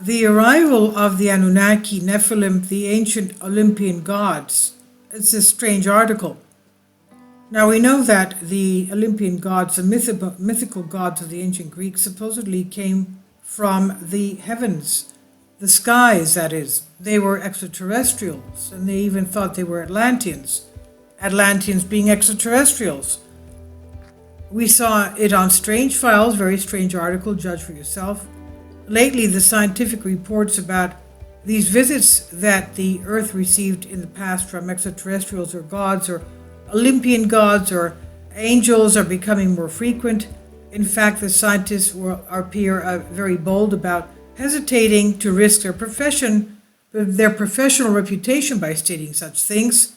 the arrival of the Anunnaki-Nephilim, the ancient Olympian gods. It's a strange article. Now we know that the Olympian gods, the mythical gods of the ancient Greeks, supposedly came from the heavens, the skies, that is. They were extraterrestrials, and they even thought they were Atlanteans. Atlanteans being extraterrestrials. We saw it on Strange Files, very strange article, judge for yourself. Lately, the scientific reports about these visits that the Earth received in the past from extraterrestrials or gods or Olympian gods or angels are becoming more frequent. In fact, the scientists appear very bold about hesitating to risk their professional reputation by stating such things.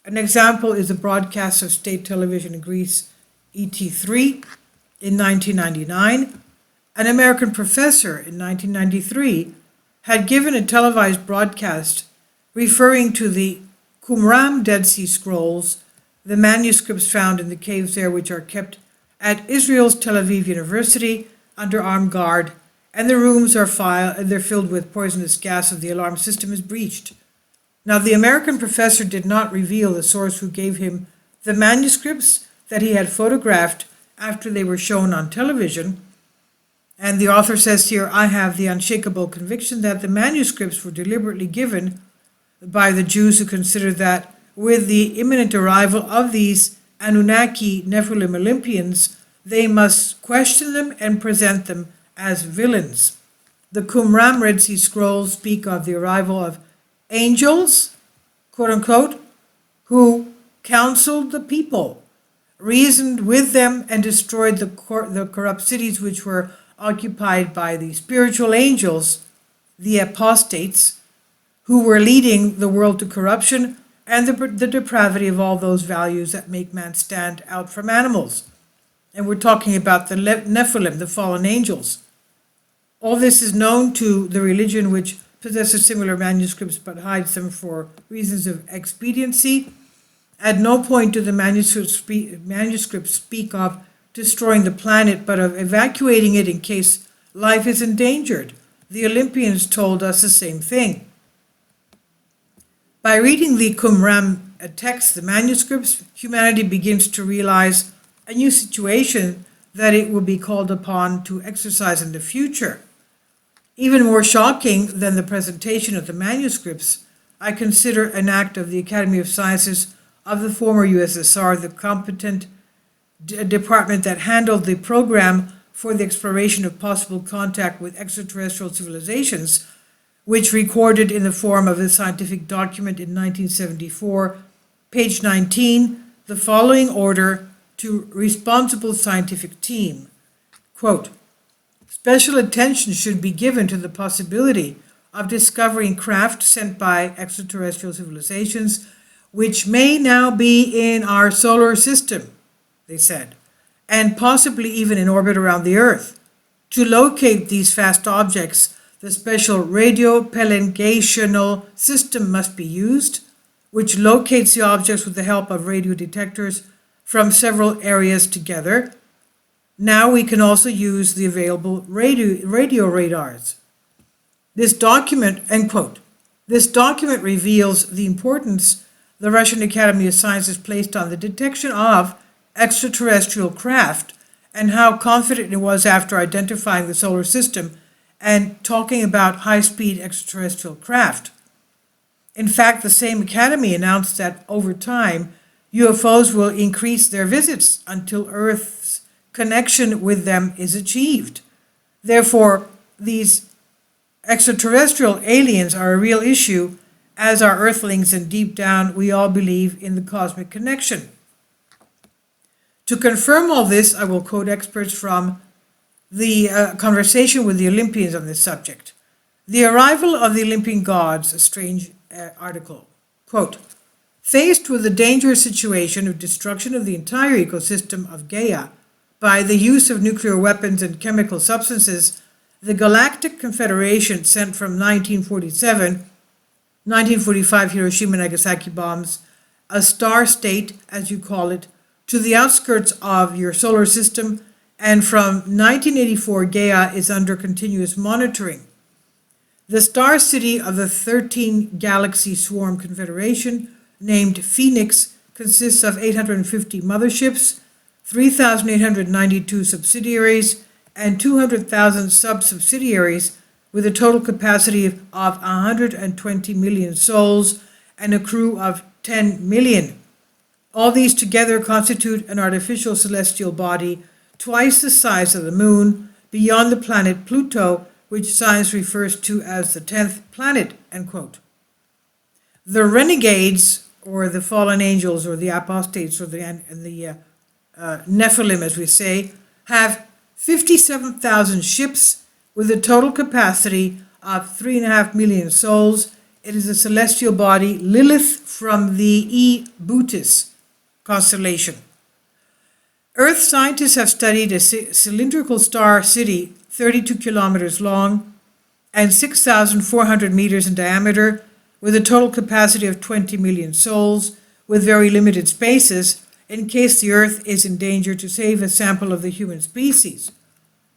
An example is the broadcast of state television in Greece, ET3, in 1999. An American professor in 1993 had given a televised broadcast referring to the Qumran Dead Sea Scrolls, the manuscripts found in the caves there, which are kept at Israel's Tel Aviv University under armed guard, and the rooms are filled with poisonous gas if the alarm system is breached. Now, the American professor did not reveal the source who gave him the manuscripts that he had photographed after they were shown on television. And the author says here, I have the unshakable conviction that the manuscripts were deliberately given by the Jews who considered that with the imminent arrival of these Anunnaki-Nephilim Olympians, they must question them and present them as villains. The Qumran Red Sea Scrolls speak of the arrival of angels, quote unquote, who counseled the people, reasoned with them, and destroyed the corrupt cities which were occupied by the spiritual angels, the apostates, who were leading the world to corruption and the depravity of all those values that make man stand out from animals. And we're talking about the Nephilim, the fallen angels. All this is known to the religion which possesses similar manuscripts but hides them for reasons of expediency. At no point do the manuscripts speak of destroying the planet, but of evacuating it in case life is endangered. The Olympians told us the same thing. By reading the Qumran text, the manuscripts, humanity begins to realize a new situation that it will be called upon to exercise in the future. Even more shocking than the presentation of the manuscripts, I consider an act of the Academy of Sciences of the former USSR, the competent department that handled the program for the exploration of possible contact with extraterrestrial civilizations, which recorded in the form of a scientific document in 1974, page 19, the following order to responsible scientific team. Quote, special attention should be given to the possibility of discovering craft sent by extraterrestrial civilizations which may now be in our solar system, they said, and possibly even in orbit around the Earth. To locate these fast objects, the special radio-pelengational system must be used, which locates the objects with the help of radio detectors from several areas together. Now we can also use the available radio radars. This document, end quote, this document reveals the importance the Russian Academy of Sciences placed on the detection of extraterrestrial craft and how confident it was after identifying the solar system and talking about high-speed extraterrestrial craft. In fact, the same Academy announced that over time, UFOs will increase their visits until Earth's connection with them is achieved. Therefore, these extraterrestrial aliens are a real issue, as are Earthlings, and deep down we all believe in the cosmic connection. To confirm all this, I will quote experts from the conversation with the Olympians on this subject. The arrival of the Olympian gods, a strange article. Quote, faced with the dangerous situation of destruction of the entire ecosystem of Gaia by the use of nuclear weapons and chemical substances, the Galactic Confederation sent from 1945 Hiroshima and Nagasaki bombs, a star state, as you call it, to the outskirts of your solar system, and from 1984 Gaia is under continuous monitoring. The star city of the 13 galaxy swarm confederation, named Phoenix, consists of 850 motherships, 3,892 subsidiaries, and 200,000 sub-subsidiaries, with a total capacity of 120 million souls and a crew of 10 million. All these together constitute an artificial celestial body twice the size of the moon, beyond the planet Pluto, which science refers to as the 10th planet, end quote. The renegades, or the fallen angels, or the apostates, or the Nephilim, as we say, have 57,000 ships with a total capacity of 3.5 million souls. It is a celestial body, Lilith, from the E Bootis constellation. Earth scientists have studied a cylindrical star city 32 kilometers long and 6,400 meters in diameter, with a total capacity of 20 million souls, with very limited spaces in case the Earth is in danger, to save a sample of the human species.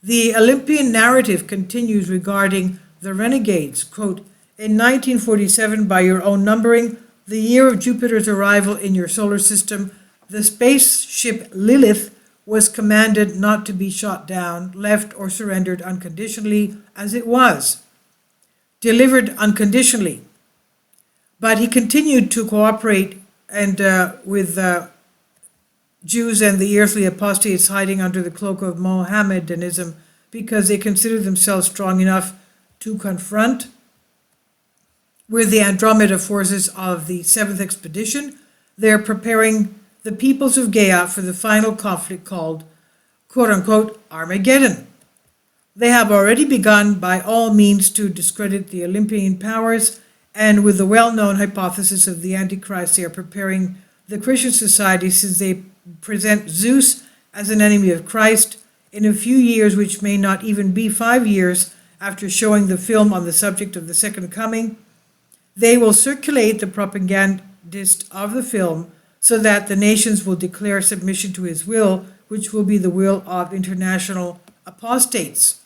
The Olympian narrative continues regarding the Renegades. Quote, in 1947, by your own numbering, the year of Jupiter's arrival in your solar system, the spaceship Lilith was commanded not to be shot down, left, or surrendered unconditionally, as it was. Delivered unconditionally. But he continued to cooperate with Jews and the earthly apostates hiding under the cloak of Mohammedanism, because they considered themselves strong enough to confront with the Andromeda forces of the 7th expedition. They're preparing the peoples of Gaia for the final conflict called, quote-unquote, Armageddon. They have already begun by all means to discredit the Olympian powers, and with the well-known hypothesis of the Antichrist, they are preparing the Christian society, since they present Zeus as an enemy of Christ. In a few years, which may not even be 5 years after showing the film on the subject of the Second Coming, they will circulate the propagandist of the film so that the nations will declare submission to his will, which will be the will of international apostates.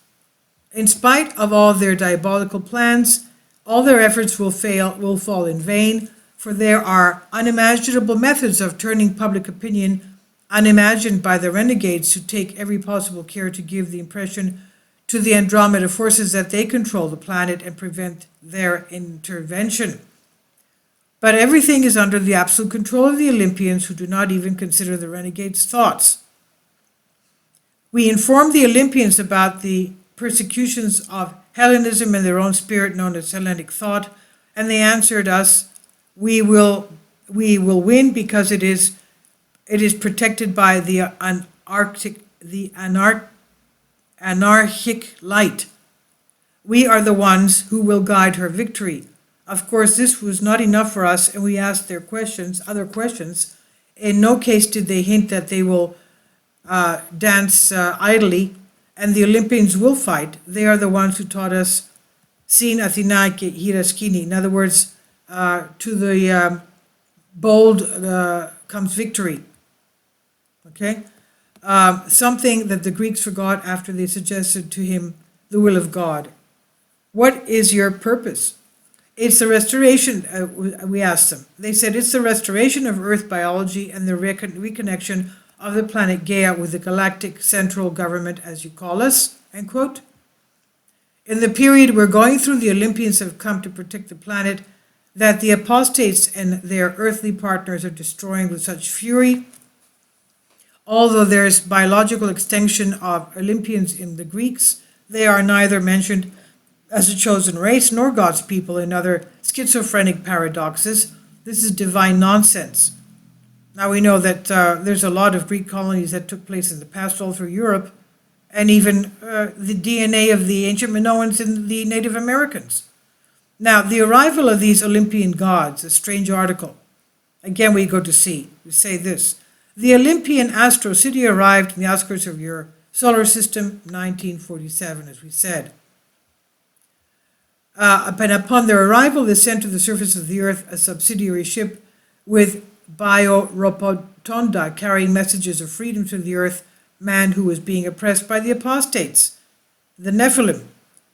In spite of all their diabolical plans, all their efforts will fall in vain, for there are unimaginable methods of turning public opinion, unimagined by the renegades, who take every possible care to give the impression to the Andromeda forces that they control the planet and prevent their intervention. But everything is under the absolute control of the Olympians, who do not even consider the renegades' thoughts. We informed the Olympians about the persecutions of Hellenism and their own spirit known as Hellenic thought, and they answered us, we will win, because it is protected by the anarchic light. We are the ones who will guide her victory. Of course, this was not enough for us, and we asked their other questions. In no case did they hint that they will dance idly, and the Olympians will fight. They are the ones who taught us sin Athinaike hiraskini. In other words, to the bold comes victory. Okay? Something that the Greeks forgot after they suggested to him the will of God. What is your purpose? It's the restoration, we asked them. They said it's the restoration of Earth biology and the reconnection of the planet Gaia with the galactic central government, as you call us, end quote. In the period we're going through, the Olympians have come to protect the planet that the apostates and their earthly partners are destroying with such fury. Although there's biological extinction of Olympians in the Greeks, they are neither mentioned as a chosen race nor God's people in other schizophrenic paradoxes. This is divine nonsense. Now we know that there's a lot of Greek colonies that took place in the past all through Europe, and even the DNA of the ancient Minoans in the Native Americans. Now, the arrival of these Olympian gods, a strange article. Again, we go to see. We say this. The Olympian Astro City arrived in the outskirts of your solar system, 1947, as we said. But upon their arrival, they sent to the surface of the Earth a subsidiary ship with Bio-Ropotonda carrying messages of freedom to the Earth man who was being oppressed by the apostates, the Nephilim.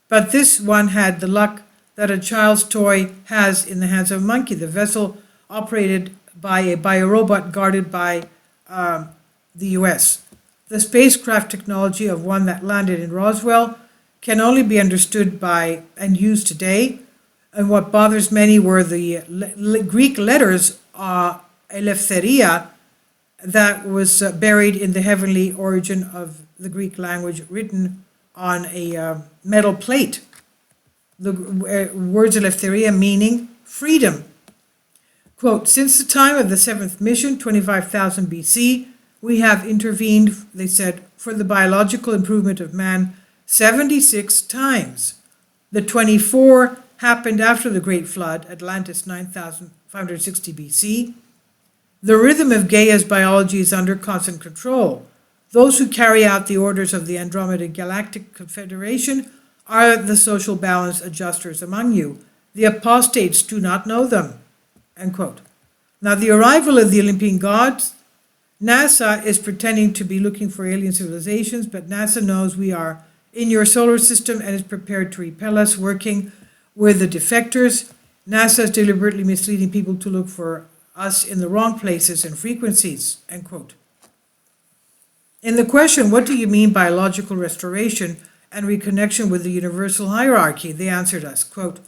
But this one had the luck that a child's toy has in the hands of a monkey. The vessel operated by a biorobot guarded by the US. The spacecraft technology of one that landed in Roswell can only be understood by and used today. And what bothers many were the Greek letters Eleftheria that was buried in the heavenly origin of the Greek language, written on a metal plate. The words Eleftheria meaning freedom. Quote, since the time of the seventh mission, 25,000 BC, we have intervened, they said, for the biological improvement of man 76 times. The 24 happened after the Great Flood, Atlantis 9,560 BC. The rhythm of Gaia's biology is under constant control. Those who carry out the orders of the Andromeda Galactic Confederation are the social balance adjusters among you. The apostates do not know them. End quote. Now, the arrival of the Olympian gods, NASA is pretending to be looking for alien civilizations, but NASA knows we are in your solar system and is prepared to repel us, working with the defectors. NASA is deliberately misleading people to look for us in the wrong places and frequencies, end quote. In the question, what do you mean by logical restoration and reconnection with the universal hierarchy? They answered us, quote,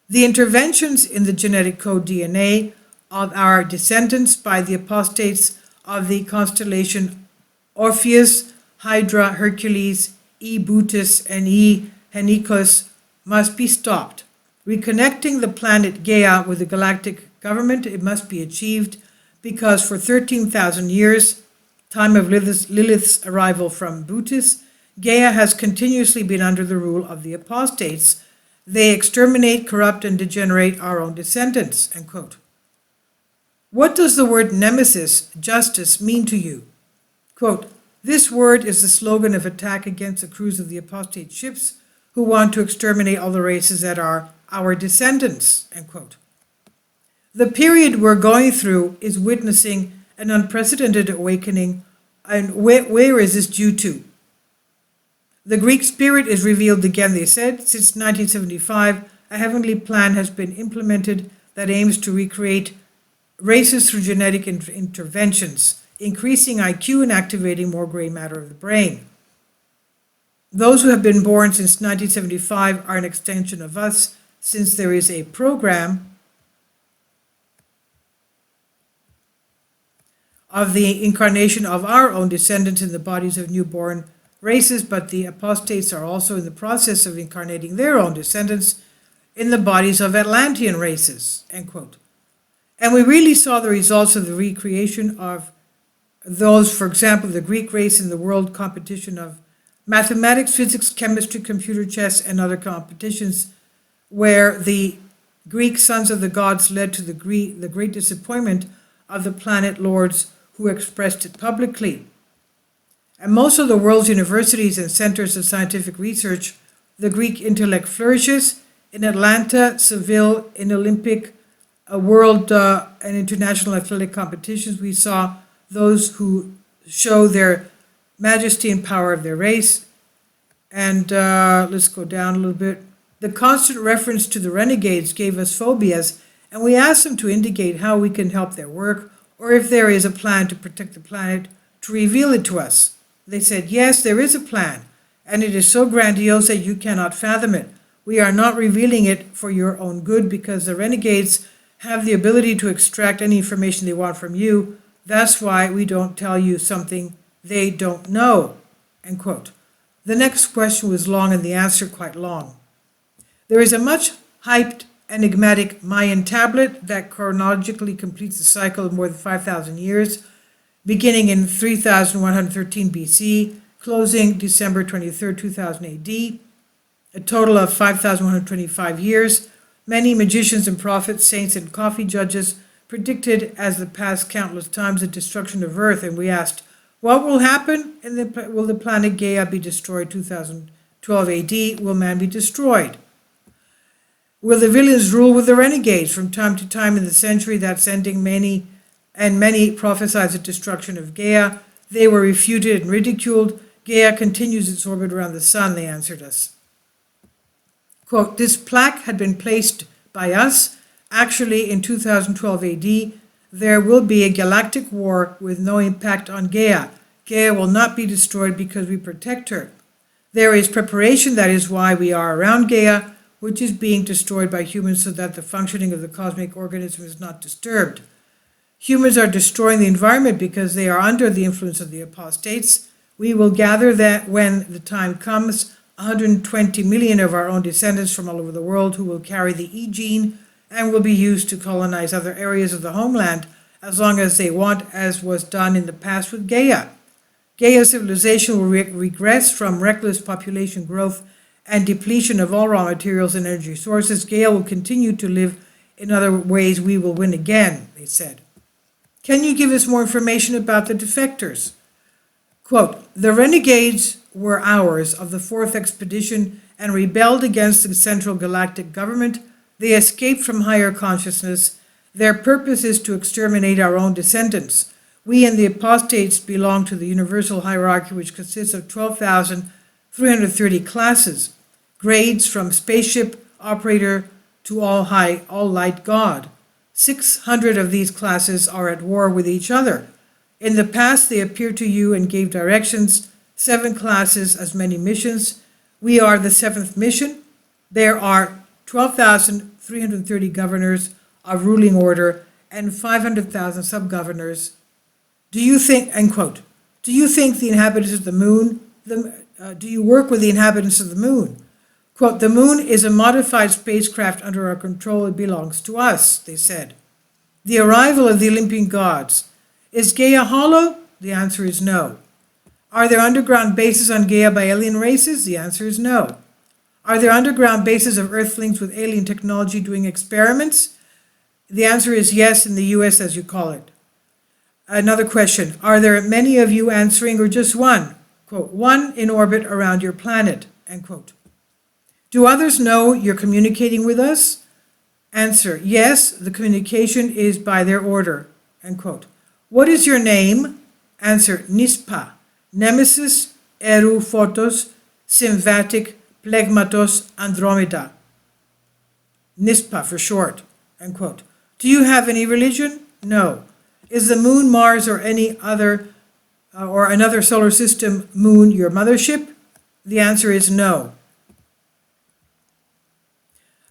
the interventions in the genetic code DNA of our descendants by the apostates of the constellation Orpheus, Hydra, Hercules, E. Bootis, and E. Henicus must be stopped. Reconnecting the planet Gaia with the galactic government, it must be achieved because for 13,000 years, time of Lilith's arrival from Bootis, Gaia has continuously been under the rule of the apostates. They exterminate, corrupt, and degenerate our own descendants, end quote. What does the word nemesis, justice, mean to you? Quote, this word is the slogan of attack against the crews of the apostate ships who want to exterminate all the races that are our descendants, end quote. The period we're going through is witnessing an unprecedented awakening, and where is this due to? The Greek spirit is revealed again, they said. Since 1975, a heavenly plan has been implemented that aims to recreate races through genetic interventions, increasing IQ and activating more gray matter of the brain. Those who have been born since 1975 are an extension of us, since there is a program of the incarnation of our own descendants in the bodies of newborn races, but the apostates are also in the process of incarnating their own descendants in the bodies of Atlantean races, end quote. And we really saw the results of the recreation of those, for example, the Greek race in the world competition of mathematics, physics, chemistry, computer chess, and other competitions, where the Greek sons of the gods led to the great disappointment of the planet lords who expressed it publicly. And most of the world's universities and centers of scientific research, the Greek intellect flourishes. In Atlanta, Seville, in Olympic, world and international athletic competitions, we saw those who show their majesty and power of their race. And let's go down a little bit. The constant reference to the renegades gave us phobias, and we asked them to indicate how we can help their work, or if there is a plan to protect the planet, to reveal it to us. They said, yes, there is a plan, and it is so grandiose that you cannot fathom it. We are not revealing it for your own good because the renegades have the ability to extract any information they want from you. That's why we don't tell you something they don't know, end quote. The next question was long and the answer quite long. There is a much hyped enigmatic Mayan tablet that chronologically completes the cycle of more than 5,000 years, beginning in 3113 BC, closing December 23, 2000 AD, a total of 5,125 years. Many magicians and prophets, saints and coffee judges predicted as the past countless times the destruction of Earth, and we asked, what will happen? Will the planet Gaia be destroyed 2012 AD? Will man be destroyed? Will the villains rule with the renegades? From time to time in the century that's ending, many prophesied the destruction of Gaia. They were refuted and ridiculed. Gaia continues its orbit around the sun, they answered us. Quote, this plaque had been placed by us. Actually, in 2012 AD, there will be a galactic war with no impact on Gaia. Gaia will not be destroyed because we protect her. There is preparation, that is why we are around Gaia, which is being destroyed by humans so that the functioning of the cosmic organism is not disturbed. Humans are destroying the environment because they are under the influence of the apostates. We will gather that when the time comes, 120 million of our own descendants from all over the world who will carry the E gene and will be used to colonize other areas of the homeland as long as they want, as was done in the past with Gaia. Gaia civilization will regress from reckless population growth and depletion of all raw materials and energy sources. Gaia will continue to live in other ways. We will win again, they said. Can you give us more information about the defectors? Quote, the Renegades were ours of the fourth expedition and rebelled against the central galactic government. They escaped from higher consciousness. Their purpose is to exterminate our own descendants. We and the apostates belong to the universal hierarchy, which consists of 12,330 classes, grades from spaceship operator to all light God. 600 of these classes are at war with each other. In the past, they appeared to you and gave directions, 7 classes, as many missions. We are the 7th mission. There are 12,330 governors of ruling order and 500,000 sub-governors. Do you think, end quote, do you think the inhabitants of the moon, do you work with the inhabitants of the moon? Quote, the moon is a modified spacecraft under our control. It belongs to us, they said. The arrival of the Olympian gods. Is Gaia hollow? The answer is no. Are there underground bases on Gaia by alien races? The answer is no. Are there underground bases of Earthlings with alien technology doing experiments? The answer is yes, in the US, as you call it. Another question, are there many of you answering or just one? Quote, one in orbit around your planet, end quote. Do others know you're communicating with us? Answer, yes, the communication is by their order, end quote. What is your name? Answer, Nispa, Nemesis, Eru, Photos, Symphatic, Plegmatos, Andromeda. Nispa for short, end quote. Do you have any religion? No. Is the moon, Mars, or any other, or another solar system moon your mothership? The answer is no.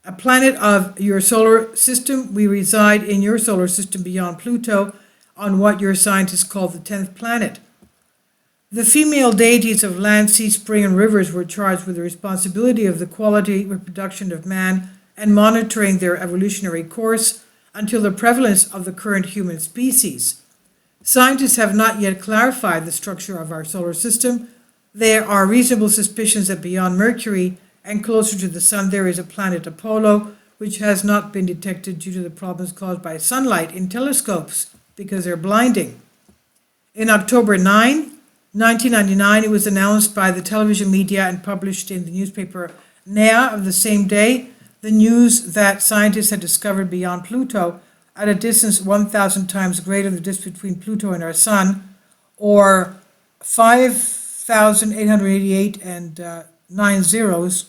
A planet of your solar system, we reside in your solar system beyond Pluto on what your scientists call the 10th planet. The female deities of land, sea, spring, and rivers were charged with the responsibility of the quality reproduction of man and monitoring their evolutionary course until the prevalence of the current human species. Scientists have not yet clarified the structure of our solar system. There are reasonable suspicions that beyond Mercury and closer to the Sun there is a planet Apollo, which has not been detected due to the problems caused by sunlight in telescopes because they're blinding. In October 9, 1999, it was announced by the television media and published in the newspaper Nea of the same day, the news that scientists had discovered beyond Pluto, at a distance 1,000 times greater than the distance between Pluto and our Sun, or 5,888 and 9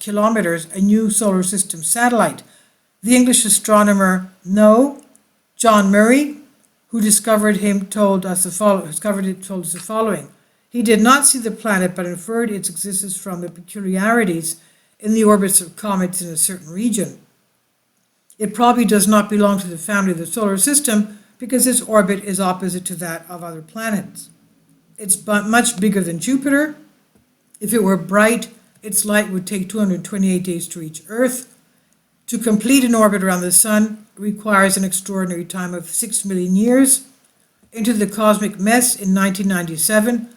kilometers, a new solar system satellite. The English astronomer John Murray, who discovered it, told us the following. He did not see the planet, but inferred its existence from the peculiarities in the orbits of comets in a certain region. It probably does not belong to the family of the solar system because its orbit is opposite to that of other planets. It's much bigger than Jupiter. If it were bright, its light would take 228 days to reach Earth. To complete an orbit around the Sun requires an extraordinary time of 6 million years. Into the cosmic mess in 1997,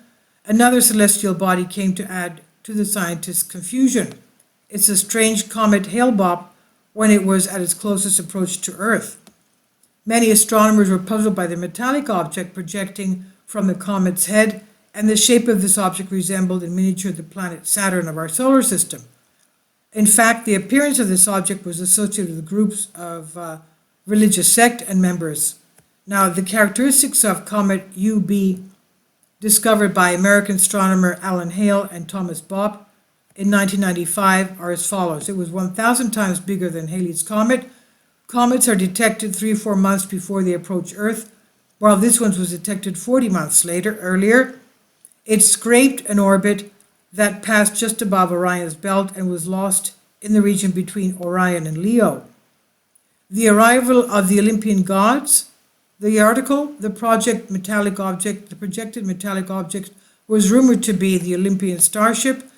another celestial body came to add to the scientists' confusion. It's a strange comet Hale-Bopp when it was at its closest approach to Earth. Many astronomers were puzzled by the metallic object projecting from the comet's head, and the shape of this object resembled in miniature the planet Saturn of our solar system. In fact, the appearance of this object was associated with groups of religious sect and members. Now, the characteristics of comet UB, discovered by American astronomer Alan Hale and Thomas Bopp, in 1995 are as follows. It was 1,000 times bigger than Halley's Comet. Comets are detected 3 or 4 months before they approach Earth, while this one was detected 40 months earlier. It scraped an orbit that passed just above Orion's belt and was lost in the region between Orion and Leo. The arrival of the Olympian gods, the article, the projected metallic object was rumored to be the Olympian starship.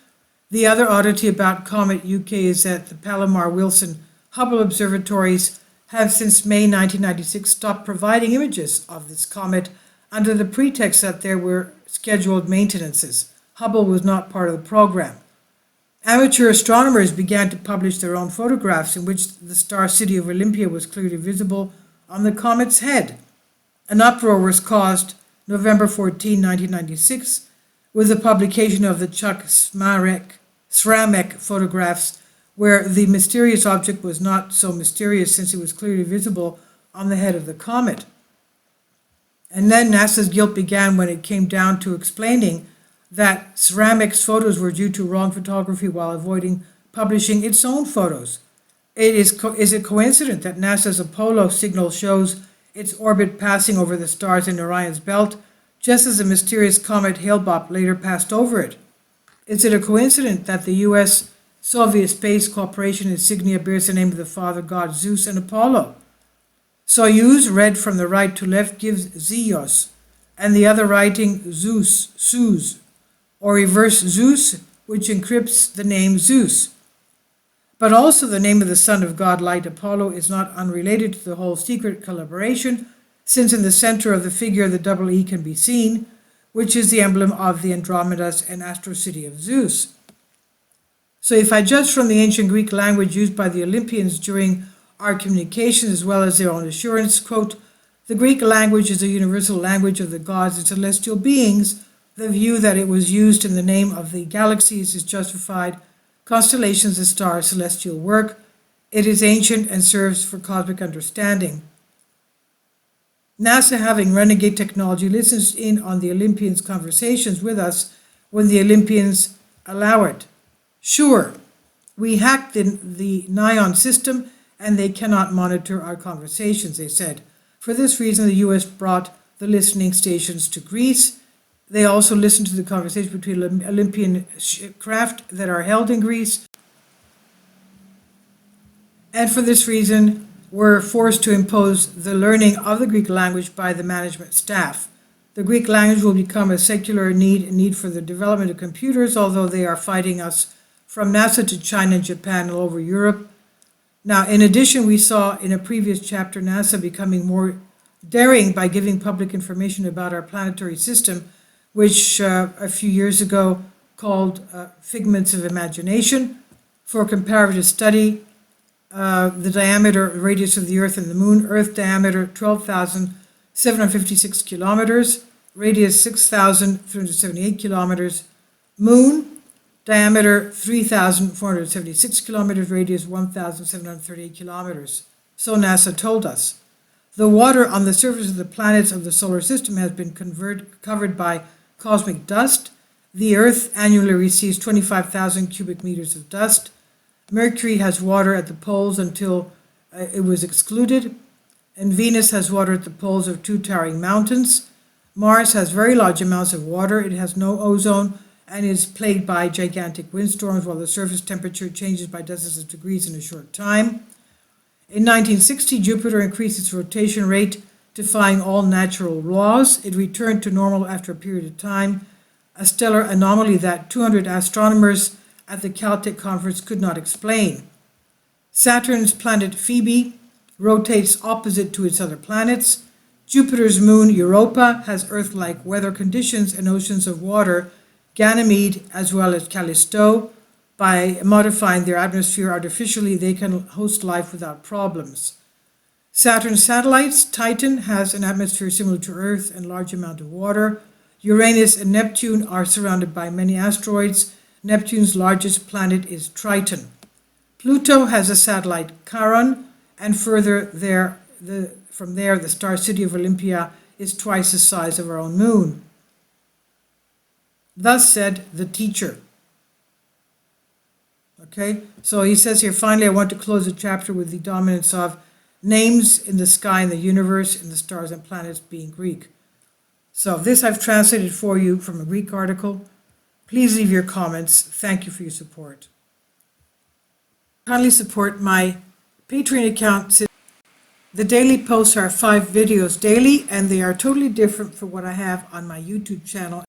The other oddity about Comet UK is that the Palomar-Wilson Hubble observatories have since May 1996 stopped providing images of this comet under the pretext that there were scheduled maintenances. Hubble was not part of the program. Amateur astronomers began to publish their own photographs in which the star city of Olympia was clearly visible on the comet's head. An uproar was caused November 14, 1996, with the publication of the Chuck Sramek photographs, where the mysterious object was not so mysterious since it was clearly visible on the head of the comet. And then NASA's guilt began when it came down to explaining that Sramek's photos were due to wrong photography while avoiding publishing its own photos. Is it coincident that NASA's Apollo signal shows its orbit passing over the stars in Orion's belt, just as a mysterious comet Hale-Bopp later passed over it? Is it a coincidence that the U.S. Soviet Space Corporation insignia bears the name of the father god Zeus and Apollo? Soyuz, read from the right to left, gives Zeus, and the other writing Zeus, Suz, or reverse Zeus, which encrypts the name Zeus. But also the name of the son of God, light Apollo, is not unrelated to the whole secret collaboration, since in the center of the figure the double E can be seen, which is the emblem of the Andromedas and astro city of Zeus. So if I judge from the ancient Greek language used by the Olympians during our communications as well as their own assurance, quote, the Greek language is a universal language of the gods and celestial beings. The view that it was used in the name of the galaxies is justified. Constellations and stars, celestial work. It is ancient and serves for cosmic understanding. NASA, having renegade technology, listens in on the Olympians' conversations with us when the Olympians allow it. Sure, we hacked the Nion system and they cannot monitor our conversations, they said. For this reason, the U.S. brought the listening stations to Greece. They also listen to the conversation between Olympian craft that are held in Greece. And for this reason, were forced to impose the learning of the Greek language by the management staff. The Greek language will become a secular need for the development of computers, although they are fighting us from NASA to China and Japan and all over Europe. Now, in addition, we saw in a previous chapter NASA becoming more daring by giving public information about our planetary system, which a few years ago called Figments of Imagination. For comparative study, the diameter, radius of the Earth and the Moon, Earth diameter 12,756 kilometers, radius 6,378 kilometers, Moon diameter 3,476 kilometers, radius 1,738 kilometers. So NASA told us. The water on the surface of the planets of the solar system has been covered by cosmic dust. The Earth annually receives 25,000 cubic meters of dust. Mercury has water at the poles until it was excluded. And Venus has water at the poles of 2 towering mountains. Mars has very large amounts of water. It has no ozone and is plagued by gigantic windstorms, while the surface temperature changes by dozens of degrees in a short time. In 1960, Jupiter increased its rotation rate, defying all natural laws. It returned to normal after a period of time, a stellar anomaly that 200 astronomers at the Galactic conference could not explain. Saturn's planet Phoebe rotates opposite to its other planets. Jupiter's moon Europa has Earth-like weather conditions and oceans of water. Ganymede, as well as Callisto, by modifying their atmosphere artificially, they can host life without problems. Saturn's satellites, Titan, has an atmosphere similar to Earth and large amount of water. Uranus and Neptune are surrounded by many asteroids. Neptune's largest planet is Triton. Pluto has a satellite, Charon, and further from there, the star city of Olympia is twice the size of our own moon. Thus said the teacher. Okay, so he says here, finally, I want to close the chapter with the dominance of names in the sky and the universe, in the stars and planets being Greek. So this I've translated for you from a Greek article. Please leave your comments. Thank you for your support. Kindly support my Patreon account. The daily posts are 5 videos daily, and they are totally different from what I have on my YouTube channel.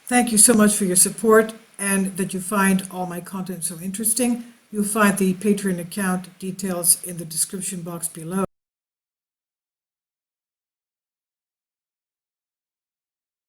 Thank you so much for your support, and that you find all my content so interesting. You'll find the Patreon account details in the description box below.